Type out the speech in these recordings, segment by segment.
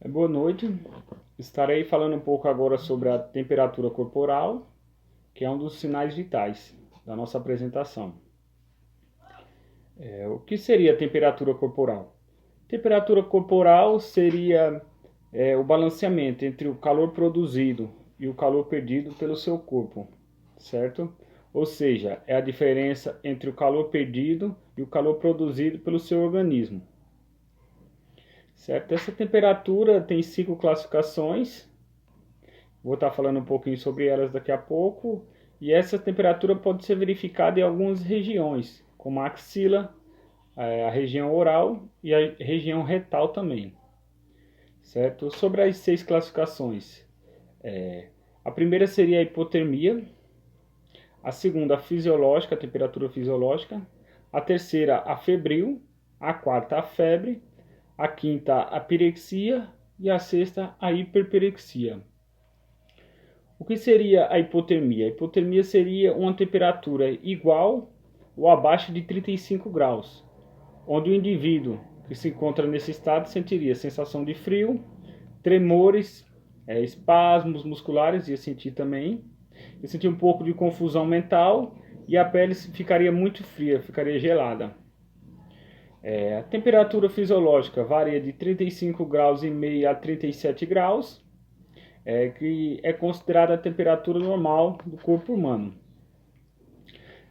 Boa noite. Estarei falando um pouco agora sobre a temperatura corporal, que é um dos sinais vitais da nossa apresentação. O que seria a temperatura corporal? Temperatura corporal seria o balanceamento entre o calor produzido e o calor perdido pelo seu corpo, certo? Ou seja, é a diferença entre o calor perdido e o calor produzido pelo seu organismo. Certo? Essa temperatura tem 5 classificações. Vou estar falando um pouquinho sobre elas daqui a pouco. E essa temperatura pode ser verificada em algumas regiões, como a axila, a região oral e a região retal também. Certo? Sobre as 6 classificações, a primeira seria a hipotermia, a segunda a fisiológica, a temperatura fisiológica, a terceira a febril, a quarta a febre, a quinta a pirexia e a sexta a hiperpirexia. O que seria a hipotermia? A hipotermia seria uma temperatura igual ou abaixo de 35 graus, onde o indivíduo que se encontra nesse estado sentiria sensação de frio, tremores, espasmos musculares, ia sentir também, ia sentir um pouco de confusão mental e a pele ficaria muito fria, ficaria gelada. A temperatura fisiológica varia de 35 graus e meio a 37 graus, que é considerada a temperatura normal do corpo humano.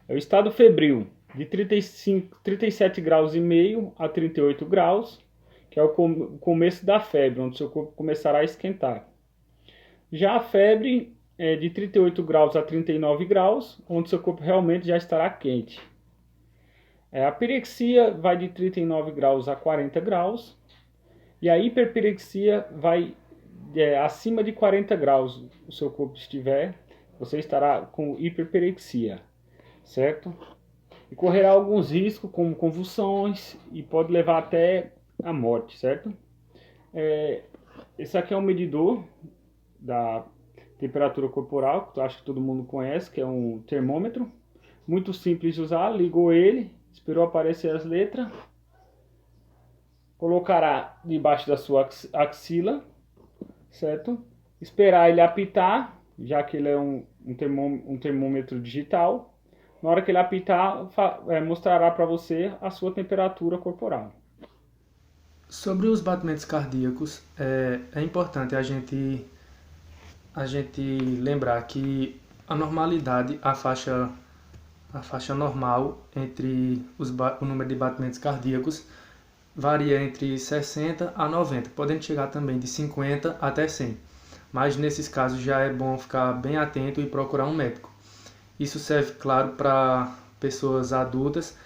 O estado febril, de 37 graus e meio a 38 graus, que é o começo da febre, onde seu corpo começará a esquentar. Já a febre é de 38 graus a 39 graus, onde seu corpo realmente já estará quente. A pirexia vai de 39 graus a 40 graus, e a hiperpirexia vai acima de 40 graus o seu corpo estiver, você estará com hiperpirexia, certo? E correrá alguns riscos, como convulsões, e pode levar até a morte, certo? Esse aqui é um medidor da temperatura corporal, que eu acho que todo mundo conhece, que é um termômetro. Muito simples de usar, ligou ele, esperou aparecer as letras, colocará debaixo da sua axila, certo? Esperar ele apitar, já que ele é um termômetro digital. Na hora que ele apitar, mostrará para você a sua temperatura corporal. Sobre os batimentos cardíacos, é importante a gente lembrar que a normalidade, a faixa normal entre o número de batimentos cardíacos varia entre 60 a 90, podendo chegar também de 50 até 100. Mas nesses casos já é bom ficar bem atento e procurar um médico. Isso serve, claro, para pessoas adultas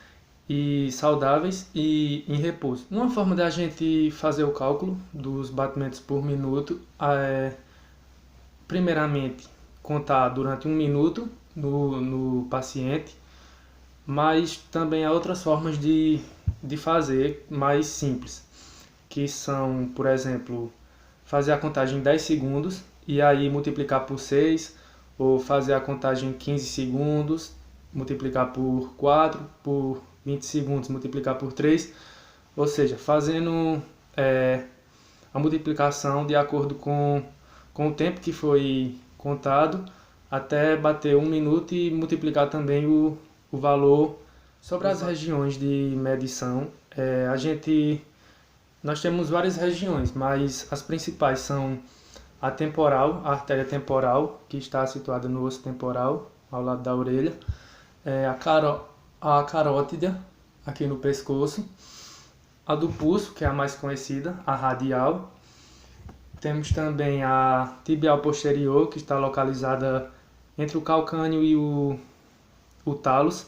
e saudáveis e em repouso. Uma forma da gente fazer o cálculo dos batimentos por minuto é, primeiramente, contar durante um minuto no paciente, mas também há outras formas de fazer mais simples, que são, por exemplo, fazer a contagem em 10 segundos e aí multiplicar por 6, ou fazer a contagem em 15 segundos, multiplicar por 4, por 20 segundos, multiplicar por 3, ou seja, fazendo a multiplicação de acordo com o tempo que foi contado até bater um minuto e multiplicar também o valor. Sobre as regiões de medição, nós temos várias regiões, mas as principais são a temporal, a artéria temporal, que está situada no osso temporal, ao lado da orelha, a carótida, aqui no pescoço, a do pulso, que é a mais conhecida, a radial. Temos também a tibial posterior, que está localizada entre o calcâneo e o talos.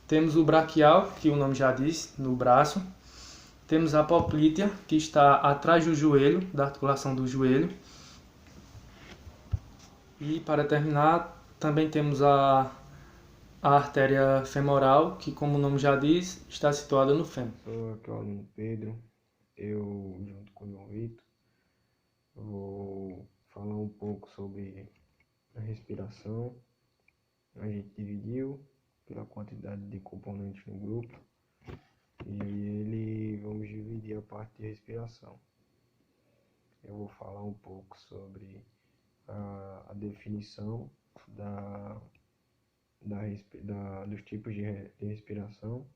Temos o braquial, que o nome já diz, no braço. Temos a poplítea, que está atrás do joelho, da articulação do joelho. E para terminar, também temos a artéria femoral, que como o nome já diz, está situada no fêmur. Sou aqui o aluno Pedro, eu junto com o João Vitor vou falar um pouco sobre a respiração. A gente dividiu pela quantidade de componentes no grupo e vamos dividir a parte de respiração. eu vou falar um pouco sobre a definição dos tipos de respiração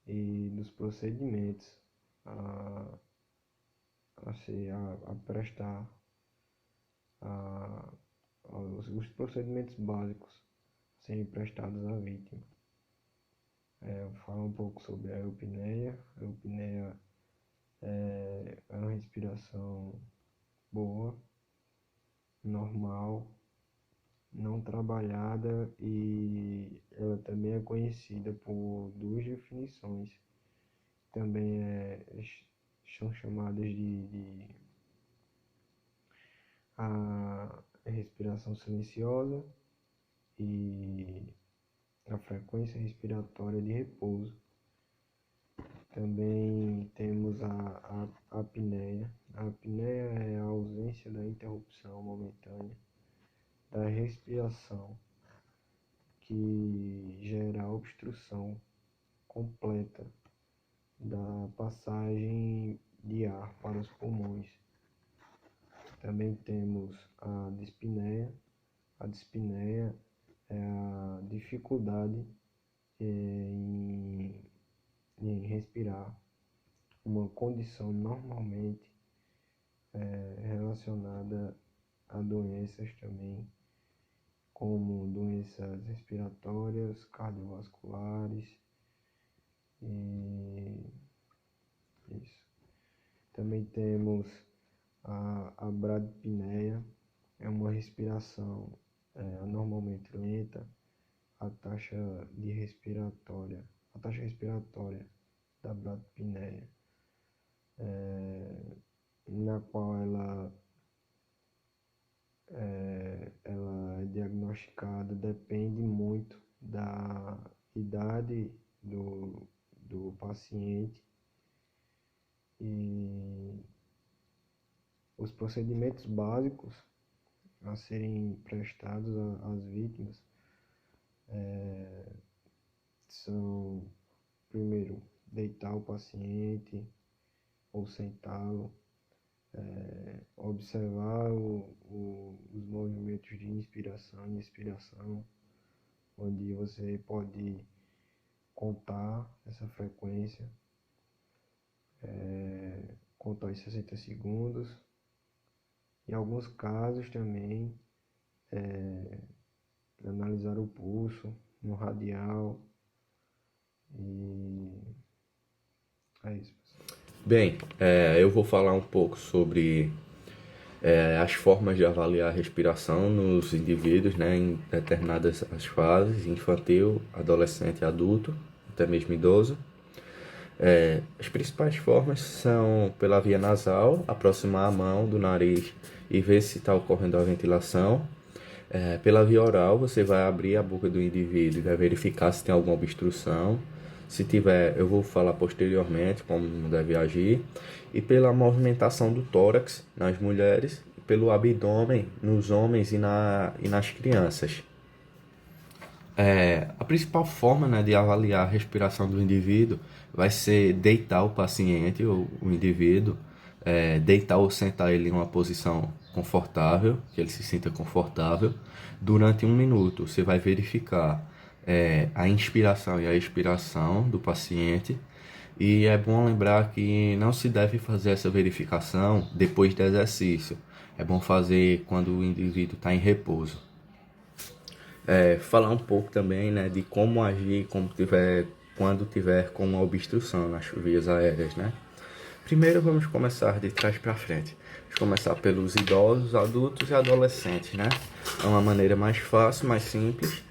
e dos procedimentos a prestar, os procedimentos básicos a serem prestados à vítima. Eu vou falar um pouco sobre a eupneia. A eupneia é uma respiração boa, normal, não trabalhada, e ela também é conhecida por duas definições. Também são chamadas de a respiração silenciosa e a frequência respiratória de repouso. Também temos a apneia. A apneia é a ausência da interrupção momentânea da respiração, que gera a obstrução completa da passagem de ar para os pulmões. Também temos a dispneia. A dispneia é a dificuldade em respirar, uma condição normalmente relacionada a doenças também, como doenças respiratórias, cardiovasculares e isso. Também temos a bradipneia, é uma respiração anormalmente lenta. A taxa respiratória da bradipneia, na qual ela é diagnosticada, depende muito da idade do paciente, e os procedimentos básicos a serem prestados às vítimas são, primeiro, deitar o paciente ou sentá-lo, observar os movimentos de inspiração e expiração, onde você pode contar essa frequência, contar os 60 segundos. Em alguns casos também, analisar o pulso no radial, e é isso, pessoal. Bem, eu vou falar um pouco sobre as formas de avaliar a respiração nos indivíduos, né, em determinadas as fases: infantil, adolescente, adulto, até mesmo idoso. As principais formas são pela via nasal, aproximar a mão do nariz e ver se está ocorrendo a ventilação. Pela via oral, você vai abrir a boca do indivíduo e vai verificar se tem alguma obstrução. Se tiver, eu vou falar posteriormente como deve agir. E pela movimentação do tórax nas mulheres, pelo abdômen nos homens e nas crianças. A principal forma, né, de avaliar a respiração do indivíduo vai ser deitar o paciente ou o indivíduo, deitar ou sentar ele em uma posição confortável, que ele se sinta confortável. Durante 1 minuto, você vai verificar a inspiração e a expiração do paciente. E é bom lembrar que não se deve fazer essa verificação depois do exercício. É bom fazer quando o indivíduo está em repouso. Falar um pouco também, né, de como agir quando tiver com uma obstrução nas vias aéreas, né? Primeiro vamos começar de trás para frente. Vamos começar pelos idosos, adultos e adolescentes, né? É uma maneira mais fácil, mais simples.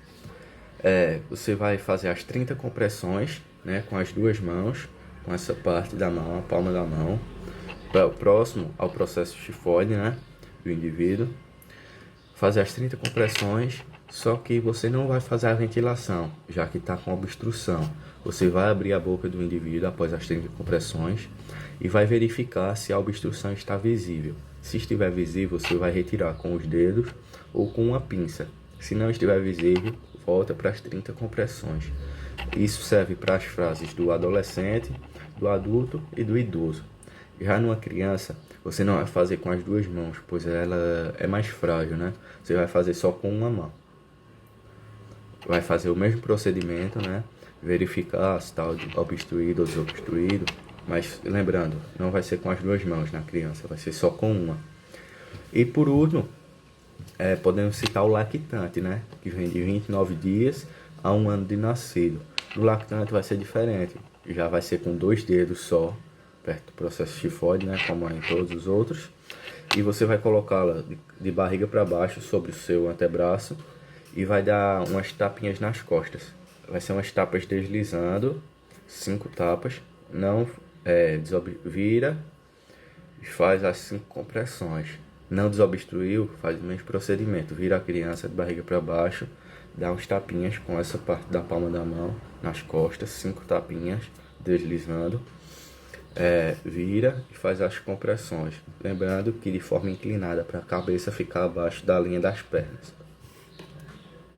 Você vai fazer as 30 compressões, né, com as duas mãos, com essa parte da mão, a palma da mão, próximo ao processo tifoide, né, do indivíduo. Fazer as 30 compressões, só que você não vai fazer a ventilação, já que está com obstrução. Você vai abrir a boca do indivíduo após as 30 compressões e vai verificar se a obstrução está visível. Se estiver visível, você vai retirar com os dedos ou com uma pinça. Se não estiver visível, volta para as 30 compressões. Isso serve para as fases do adolescente, do adulto e do idoso. Já numa criança, Você não vai fazer com as duas mãos, pois ela é mais frágil, né? Você vai fazer só com uma mão. Vai fazer o mesmo procedimento, né? Verificar se está obstruído ou desobstruído. Mas lembrando, não vai ser com as duas mãos na criança, vai ser só com uma. E por último, podemos citar o lactante, né? Que vem de 29 dias a 1 ano de nascido. No lactante vai ser diferente, já vai ser com 2 dedos só, perto do processo tifoide, né? Como é em todos os outros. E você vai colocá-la de barriga para baixo sobre o seu antebraço e vai dar umas tapinhas nas costas. Vai ser umas tapas deslizando, 5 tapas. Não vira e faz as 5 compressões. Não desobstruiu, faz o mesmo procedimento. Vira a criança de barriga para baixo, dá uns tapinhas com essa parte da palma da mão nas costas, 5 tapinhas deslizando. Vira e faz as compressões. Lembrando que de forma inclinada para a cabeça ficar abaixo da linha das pernas.